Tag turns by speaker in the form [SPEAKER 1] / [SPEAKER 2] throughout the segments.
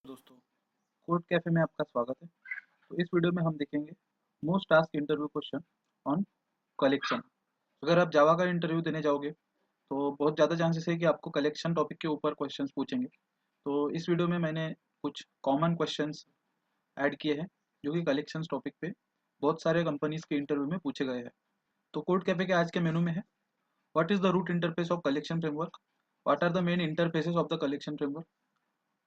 [SPEAKER 1] दोस्तों, code cafe में आपका स्वागत है। तो इस वीडियो में हम देखेंगे most task interview question on collection. अगर आप जावा का इंटरव्यू देने जाओगे तो बहुत ज़्यादा चांसेस है कि आपको कलेक्शन टॉपिक के ऊपर क्वेश्चंस पूछेंगे। तो इस वीडियो में मैंने कुछ कॉमन क्वेश्चंस ऐड किए हैं जो कि कलेक्शंस टॉपिक पे बहुत सारे कंपनीज के इंटरव्यू में पूछे गए हैं। तो कोड कैफे के आज के मेनू में है, what is the root interface of collection framework, what are the main interfaces of the collection framework,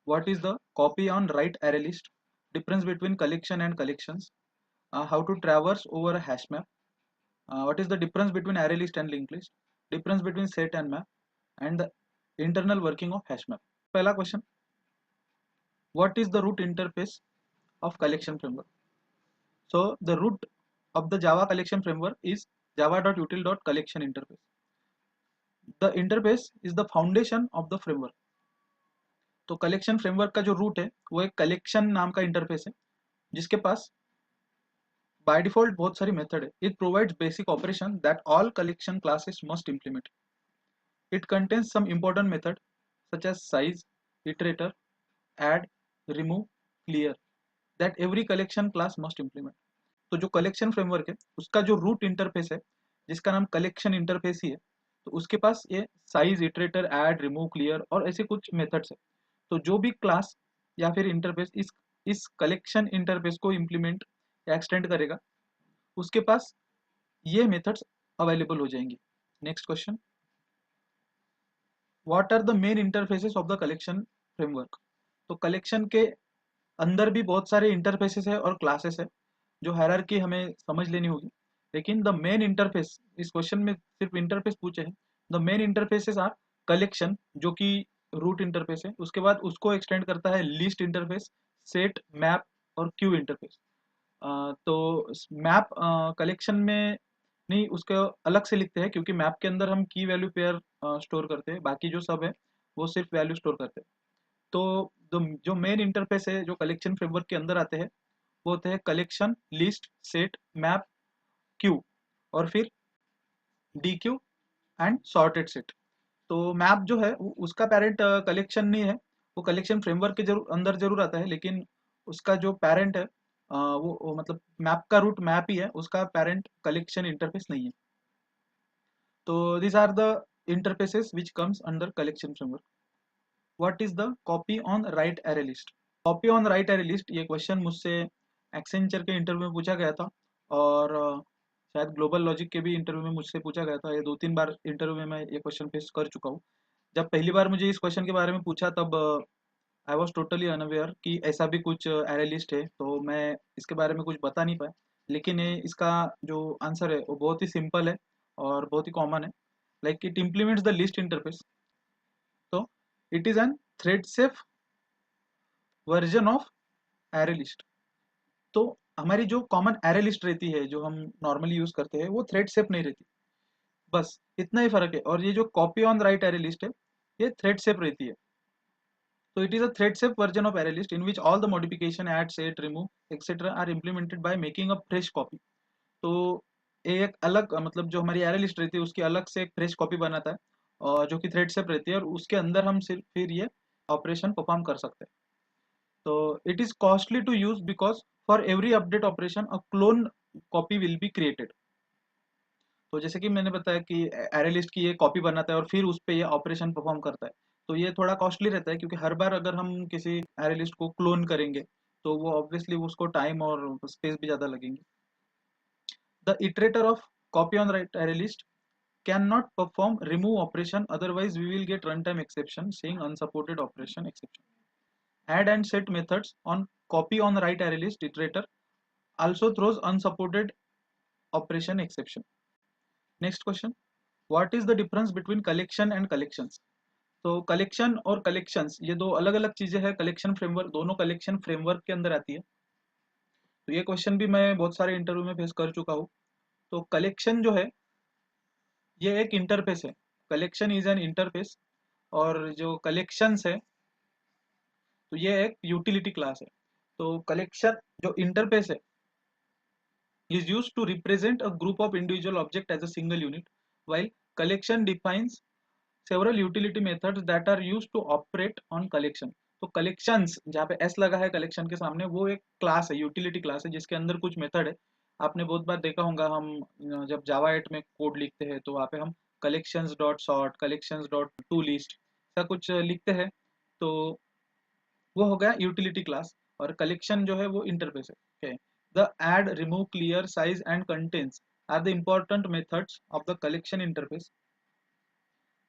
[SPEAKER 1] what is the copy on write array list, difference between collection and collections, how to traverse over a hash map, what is the difference between array list and linked list, difference between set and map, and the internal working of hash map. पहला question, what is the root interface of collection framework? So the root of the Java collection framework is java.util.collection interface. The interface is the foundation of the framework. तो collection framework का जो root है वो एक collection नाम का interface है जिसके पास बाय डिफॉल्ट बहुत सारी मेथड है. It provides basic operation that all collection classes must implement. It contains some important method such as size, iterator, add, remove, clear that every collection class must implement. तो जो collection framework है उसका जो root interface है जिसका नाम collection interface ही है, तो उसके पास ये size, iterator, add, remove, clear और ऐसे कुछ मेथड्स है. तो जो भी क्लास या फिर इंटरफेस इस कलेक्शन इंटरफेस को इम्प्लीमेंट या एक्सटेंड करेगा उसके पास ये मेथड्स अवेलेबल हो जाएंगी. Next question, what are the main interfaces of the collection framework. तो कलेक्शन के अंदर भी बहुत सारे इंटरफेसेस है और क्लासेस है जो हायरार्की हमें समझ लेनी होगी. लेकिन द मेन इंटरफेस, इस क्वेश्चन में सिर्फ इंटरफेस पूछे हैं. The main interfaces are collection जो कि रूट इंटरफेस है, उसके बाद उसको एक्सटेंड करता है लिस्ट इंटरफेस, सेट, मैप और क्यू इंटरफेस. तो मैप कलेक्शन में नहीं, उसको अलग से लिखते हैं क्योंकि मैप के अंदर हम की वैल्यू पेयर स्टोर करते हैं, बाकी जो सब है वो सिर्फ वैल्यू स्टोर करते हैं. तो जो मेन इंटरफेस है जो कलेक्शन फ्रेमवर्क के अंदर आते हैं वो होते हैं collection, list, set, map, Q और फिर D Q and sorted set. तो मैप जो है उसका पेरेंट कलेक्शन नहीं है, वो कलेक्शन फ्रेमवर्क के जरूर अंदर जरूर आता है, लेकिन उसका जो पेरेंट है वो मतलब मैप का रूट मैप ही है, उसका पेरेंट कलेक्शन इंटरफेस नहीं है. तो these are the interfaces which comes under collection framework. What is the copy on write array list? Copy on write array list ये क्वेश्चन मुझसे एक्सेंचर के इंटरव्यू में पूछा गया था और शायद ग्लोबल लॉजिक के भी इंटरव्यू में मुझसे पूछा गया था. ये 2-3 बार इंटरव्यू में मैं ये क्वेश्चन फेस कर चुका हूँ. जब पहली बार मुझे इस क्वेश्चन के बारे में पूछा तब आई वॉज टोटली अनअवेयर कि ऐसा भी कुछ एरे लिस्ट है, तो मैं इसके बारे में कुछ बता नहीं पाया. लेकिन इसका जो आंसर है वो बहुत ही सिंपल है और बहुत ही कॉमन है. Like it implements the list interface. तो it is an thread safe version of array list. तो हमारी जो कॉमन एरे लिस्ट रहती है जो हम नॉर्मली यूज करते हैं वो थ्रेड सेफ नहीं रहती. बस इतना ही फर्क है. और ये जो copy on write array list है ये थ्रेड सेफ रहती है. So it is a thread safe version of ArrayList in which all the modification, add, set, remove, etc. are implemented by making a fresh copy. तो एक अलग मतलब जो हमारी एरे लिस्ट रहती है उसकी अलग से एक फ्रेश कॉपी बनाता है और जो कि थ्रेड सेफ रहती है और उसके अंदर हम सिर्फ फिर ये ऑपरेशन परफॉर्म कर सकते हैं. तो it is costly to use because for every update operation a clone copy will be created. तो जैसे कि मैंने बताया कि एरे लिस्ट की ये कॉपी बनाता है और फिर उस पर ये ऑपरेशन परफॉर्म करता है. तो ये थोड़ा कॉस्टली रहता है क्योंकि हर बार अगर हम किसी एरे लिस्ट को क्लोन करेंगे तो वो ऑब्वियसली उसको टाइम और स्पेस भी ज़्यादा लगेंगे. The iterator of copy on write array list can not perform remove operation, otherwise we will get run time exception saying unsupported operation exception. Add and set methods on copy on write array list iterator also throws unsupported operation exception. Next question, what is the difference between collection and collections? तो collection और collections ये दो अलग अलग चीजें हैं. Collection framework दोनों collection framework के अंदर आती है. तो ये क्वेश्चन भी मैं बहुत सारे इंटरव्यू में फेस कर चुका हूँ. तो कलेक्शन जो है ये एक इंटरफेस है. कलेक्शन इज एन इंटरफेस और जो कलेक्शंस है तो ये एक यूटिलिटी क्लास है. तो कलेक्शन जो इंटरफेस है is used to represent a group of individual objects as a single unit, while collection defines several utility methods that are used to operate on collection. तो collections जहाँ पे S लगा है collection के सामने, वो एक क्लास है, यूटिलिटी क्लास है, जिसके अंदर कुछ मेथड है। आपने बहुत बार देखा होगा, हम जब जावा 8 में कोड लिखते हैं तो वहाँ पे हम collections dot sort, collections dot to list ऐसा कुछ लिखते हैं। तो वो हो गया यूटिलिटी क्लास, और कलेक्शन जो है वो इंटरफेस है। The add, remove, clear, size and contents are the important methods of the collection interface.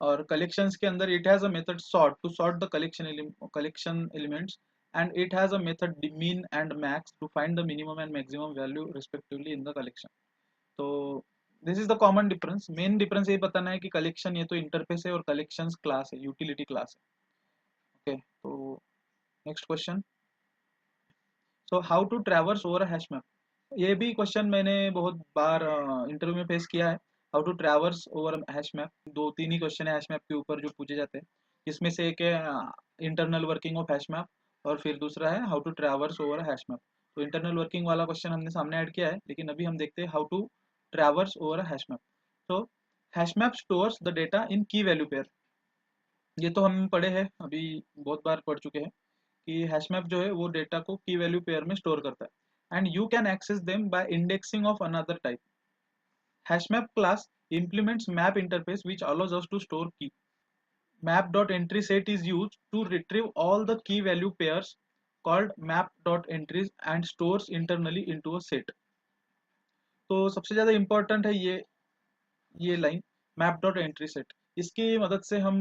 [SPEAKER 1] और कलेक्शंस के अंदर it has a method sort to sort the collection elements, and it has a method min and max to find the minimum and maximum value respectively in the collection. तो this is the common difference. Main difference ये बताना है कि collection ये तो interface है और collections class है, यूटिलिटी क्लास है। ओके, तो next question. So how to traverse over hash map. ये भी क्वेश्चन मैंने बहुत बार इंटरव्यू में फेस किया है। How to traverse over hash map, दो तीन ही क्वेश्चन है हैश मैप के ऊपर जो पूछे जाते हैं, जिसमें से एक है internal working of hash map और फिर दूसरा है how to traverse over hash map. तो इंटरनल वर्किंग वाला क्वेश्चन हमने सामने ऐड किया है, लेकिन अभी हम देखते हैं how to traverse over hash map. तो hash map stores the data in key value pair. ये तो हम पढ़े हैं, अभी बहुत बार पढ़ चुके हैं कि हैश मैप जो है वो डेटा को की वैल्यू पेयर में स्टोर करता है, and you can access them by indexing of another type. Hash map class implements map interface which allows us to store key. Map.entry set is used to retrieve all the key value pairs called map.entries and stores internally into a set. तो सबसे ज़्यादा important है ये line map dot entry set. इसकी मदद से हम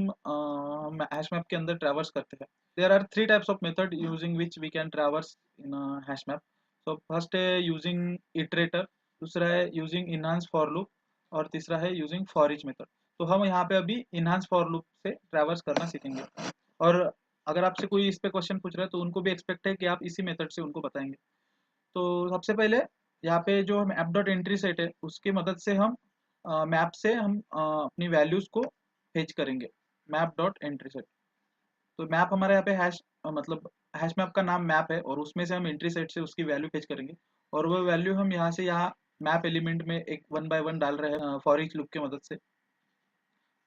[SPEAKER 1] hash map के अंदर ट्रैवर्स करते हैं। There are three types of method using which we can traverse in hash map. So first है यूजिंग इटरेटर, दूसरा है यूजिंग इनहांस फॉर लूप, और तीसरा है यूजिंग फॉर ईच मेथड। तो हम यहाँ पे अभी इनहांस फॉर लूप से ट्रैवर्स करना सीखेंगे, और अगर आपसे कोई इस पे क्वेश्चन पूछ रहा है तो उनको भी एक्सपेक्ट है कि आप इसी मेथड से उनको बताएंगे। तो सबसे पहले यहाँ पे जो हम ऐप डॉट एंट्री सेट है उसकी मदद से हम मैप से हम अपनी वैल्यूज को फेच करेंगे, मैप डॉट एंट्री सेट। तो मैप हमारे यहाँ पे हैश मतलब हैश मैप का नाम मैप है, और उसमें से हम एंट्री सेट से उसकी वैल्यू फेच करेंगे, और वो वैल्यू हम यहाँ से यहाँ मैप एलिमेंट में एक वन बाय वन डाल रहे हैं फॉर ईच लूप की मदद से।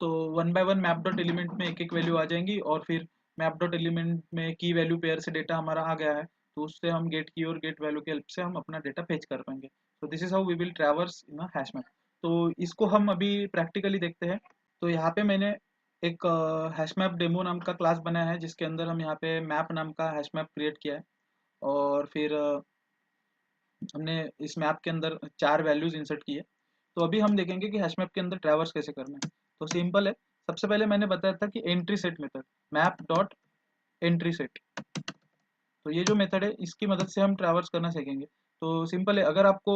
[SPEAKER 1] तो one by one map dot element में एक एक वैल्यू आ जाएंगी, और फिर मैप डॉट एलिमेंट में की वैल्यू पेयर से डेटा हमारा आ गया है, तो उससे हम गेट की और गेट वैल्यू की हेल्प से हम अपना डेटा फेच कर पाएंगे। तो this is how we will traverse in hash map. तो इसको हम अभी प्रैक्टिकली देखते हैं। तो यहाँ पे मैंने एक हैश मैप डेमो नाम का क्लास बनाया है, जिसके अंदर हम यहाँ पे मैप नाम का हैश मैप क्रिएट किया है, और फिर हमने इस मैप के अंदर चार वैल्यूज इंसर्ट की है। तो अभी हम देखेंगे कि हैश मैप के अंदर ट्रैवर्स कैसे करना है। तो सिंपल है, सबसे पहले मैंने बताया था कि entry set method, map dot entry set. तो ये जो मेथड है इसकी मदद से हम ट्रैवर्स करना सीखेंगे। तो सिंपल है, अगर आपको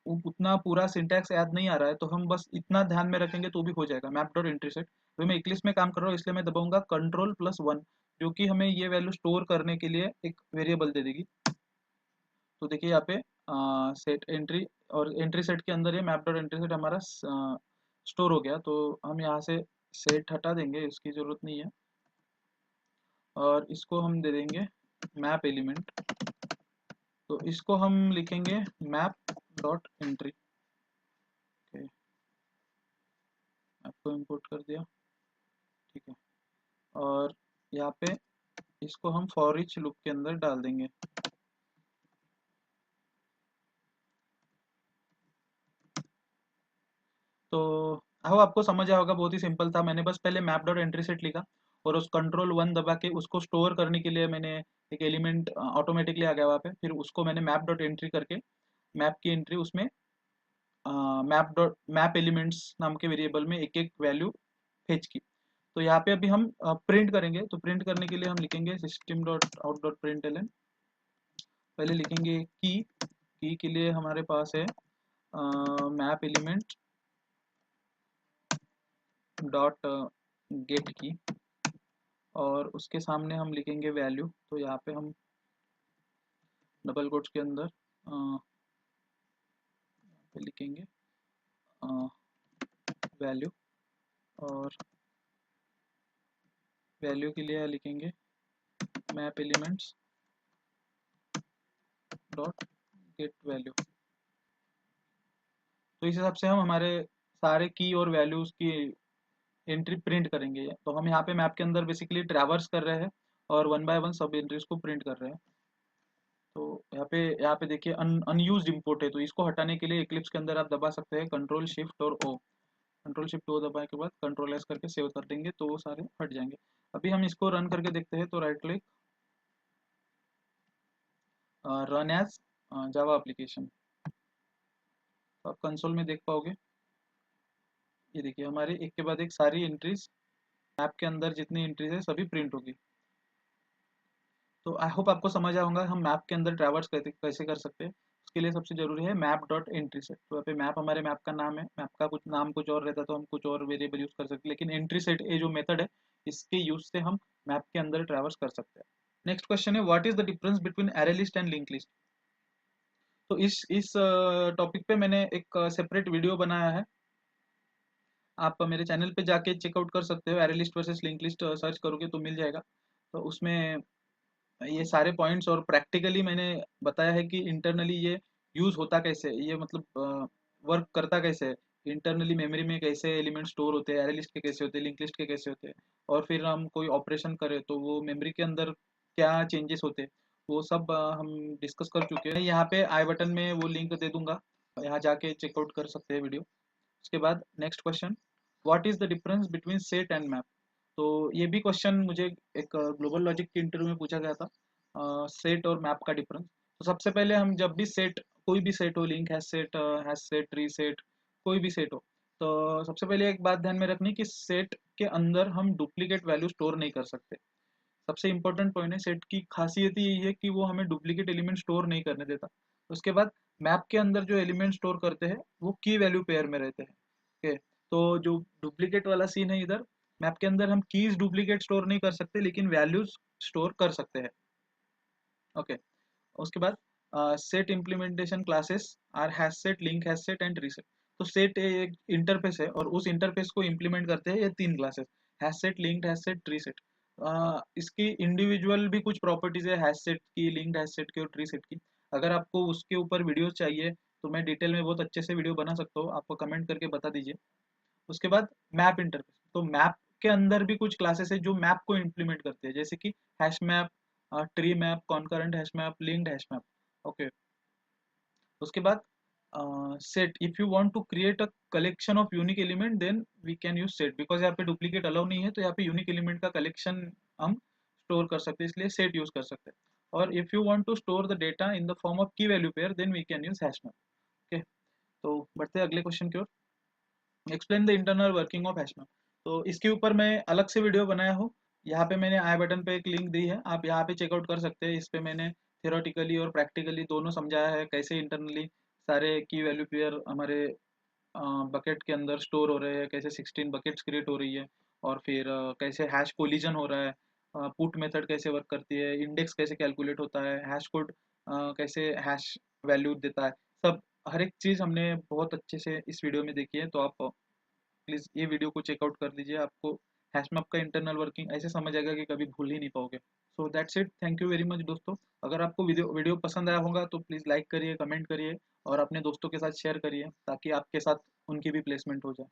[SPEAKER 1] उतना पूरा सिंटैक्स याद नहीं आ रहा है तो हम बस इतना ध्यान में रखेंगे तो भी हो जाएगा, मैप डॉट एंट्री सेट। तो मैं इक्लिप्स में काम कर रहा हूँ, इसलिए मैं दबाऊंगा Ctrl+1, जो कि हमें ये वैल्यू स्टोर करने के लिए एक वेरिएबल दे देगी। तो देखिए यहाँ पे सेट एंट्री, और एंट्री सेट के अंदर ये मैप डॉट एंट्री सेट हमारा स्टोर हो गया। तो हम यहाँ से सेट हटा देंगे, इसकी ज़रूरत नहीं है, और इसको हम दे देंगे मैप एलिमेंट। तो इसको हम लिखेंगे मैप डॉट एंट्री। मैप को इंपोर्ट कर दिया, ठीक है। और यहाँ पे इसको हम फॉर ईच लूप के अंदर डाल देंगे। तो आओ आपको समझ आया होगा, बहुत ही सिंपल था। मैंने बस पहले मैप डॉट एंट्री सेट लिखा, और उस Ctrl+1 दबा के उसको स्टोर करने के लिए मैंने एक एलिमेंट ऑटोमेटिकली आ गया वहाँ पे, फिर उसको मैंने मैप डॉट एंट्री करके मैप की एंट्री उसमें मैप एलिमेंट्स नाम के वेरिएबल में एक एक वैल्यू फेच की। तो यहाँ पे अभी हम प्रिंट करेंगे। तो प्रिंट करने के लिए हम लिखेंगे system dot out dot print ln. पहले लिखेंगे की के लिए हमारे पास है मैप एलिमेंट डॉट गेट की, और उसके सामने हम लिखेंगे वैल्यू। तो यहाँ पे हम डबल कोट्स के अंदर पे लिखेंगे वैल्यू, और वैल्यू के लिए लिखेंगे map elements dot get value. तो इस हिसाब से हम हमारे सारे की और वैल्यूज की एंट्री प्रिंट करेंगे। तो हम यहाँ पे मैप के अंदर बेसिकली ट्रैवर्स कर रहे हैं, और 1 बाय 1 सब एंट्रीज को प्रिंट कर रहे हैं। तो यहाँ पे देखिए अनयूज्ड इंपोर्ट है, तो इसको हटाने के लिए इक्लिप्स के अंदर आप दबा सकते हैं कंट्रोल शिफ्ट और ओ। कंट्रोल शिफ्ट ओ दबाने के बाद कंट्रोल एस करके सेव कर देंगे तो वो सारे हट जाएंगे। अभी हम इसको रन करके देखते हैं, तो right click, run as Java application, तो आप कंसोल में देख पाओगे। ये देखिए हमारे एक के बाद एक सारी एंट्रीज मैप के अंदर जितनी एंट्रीज है सभी प्रिंट होगी। तो आई होप आपको समझ आया होगा हम मैप के अंदर ट्रैवर्स कैसे कैसे कर सकते हैं। उसके लिए सबसे जरूरी है मैप डॉट एंट्री सेट। तो यहाँ पे मैप हमारे मैप का नाम है, मैप का कुछ नाम कुछ और रहता तो हम कुछ और वेरिएबल यूज कर सकते हैं, लेकिन एंट्री सेट ये जो मेथड है इसके यूज से हम मैप के अंदर ट्रैवर्स कर सकते हैं। नेक्स्ट क्वेश्चन है what is the difference between array list and link list. तो इस टॉपिक पे मैंने एक सेपरेट वीडियो बनाया है, आप मेरे चैनल पे जाके चेकआउट कर सकते हो। Array list versus link list search करोगे तो मिल जाएगा। तो उसमें ये सारे पॉइंट्स और प्रैक्टिकली मैंने बताया है कि इंटरनली ये यूज होता कैसे, ये मतलब वर्क करता कैसे है, इंटरनली मेमोरी में कैसे एलिमेंट स्टोर होते हैं, एरे लिस्ट के कैसे होते हैं, लिंक लिस्ट के कैसे होते हैं, और फिर हम कोई ऑपरेशन करें तो वो मेमोरी के अंदर क्या चेंजेस होते हैं, वो सब हम डिस्कस कर चुके हैं। यहाँ पे आई बटन में वो लिंक दे दूंगा, यहाँ जाके चेकआउट कर सकते हैं वीडियो। उसके बाद next question, what is the difference between set and map. तो ये भी क्वेश्चन मुझे एक ग्लोबल लॉजिक के इंटरव्यू में पूछा गया था, सेट और मैप का डिफरेंस। तो सबसे पहले हम जब भी सेट, कोई भी सेट हो, link hash set, tree set, कोई भी सेट हो, तो सबसे पहले एक बात ध्यान में रखनी कि सेट के अंदर हम डुप्लीकेट वैल्यू स्टोर नहीं कर सकते। सबसे इंपॉर्टेंट पॉइंट है, सेट की खासियत ही यही है कि वो हमें डुप्लीकेट एलिमेंट स्टोर नहीं करने देता। उसके बाद मैप के अंदर जो एलिमेंट स्टोर करते हैं वो की वैल्यू पेयर में रहते हैं। ओके, तो जो डुप्लीकेट वाला सीन है इधर, मैप के अंदर हम कीज डुप्लीकेट स्टोर नहीं कर सकते लेकिन वैल्यूज स्टोर कर सकते हैं। ओके, उसके बाद set implementation classes are hash set, link hash set and reset. तो सेट एक इंटरफेस है और उस इंटरफेस को इम्प्लीमेंट करते हैं ये तीन classes, hash set, linked hash set, tree set. इसकी इंडिविजुअल भी कुछ प्रॉपर्टीज है हैश सेट की, लिंक्ड हैश सेट की और ट्री सेट की। अगर आपको उसके ऊपर वीडियो चाहिए तो मैं डिटेल में बहुत अच्छे से वीडियो बना सकता हूँ, आपको कमेंट करके बता दीजिए। उसके बाद मैप इंटरफेस, तो मैप के अंदर भी कुछ क्लासेस है जो मैप को इम्प्लीमेंट करते हैं, जैसे कि hash map, tree map, concurrent hash map, linked hash map. Okay, उसके बाद set, if you want to create a collection of unique element then we can use set, because यहाँ पे डुप्लीकेट अलाउ नहीं है, तो यहाँ पे यूनिक एलिमेंट का कलेक्शन हम स्टोर कर सकते हैं, इसलिए सेट यूज कर सकते हैं। और if you want to store the data in the form of key value pair then we can use hash map. Okay, तो बढ़ते हैं अगले क्वेश्चन की ओर। Explain the internal working of hash map. तो इसके ऊपर मैं अलग से वीडियो बनाया हूँ, यहाँ पे मैंने आई बटन पे एक लिंक दी है, आप यहाँ पे चेकआउट कर सकते हैं। इस पे मैंने थियोरेटिकली और प्रैक्टिकली दोनों समझाया है कैसे इंटरनली सारे की वैल्यू पेयर हमारे बकेट के अंदर स्टोर हो रहे हैं, कैसे 16 बकेट्स क्रिएट हो रही है, और फिर कैसे हैश कोलिजन हो रहा है, पुट मेथड कैसे वर्क करती है, इंडेक्स कैसे कैलकुलेट होता है, हैश कोड कैसे हैश वैल्यू देता है, सब हर एक चीज़ हमने बहुत अच्छे से इस वीडियो में देखी है। तो आप प्लीज़ ये वीडियो को चेकआउट कर लीजिए, आपको हैशमैप का इंटरनल वर्किंग ऐसे समझ आएगा कि कभी भूल ही नहीं पाओगे। So that's it, thank you very much दोस्तों। अगर आपको वीडियो वीडियो पसंद आया होगा तो प्लीज़ लाइक करिए, कमेंट करिए और अपने दोस्तों के साथ शेयर करिए ताकि आपके साथ उनकी भी प्लेसमेंट हो जाए।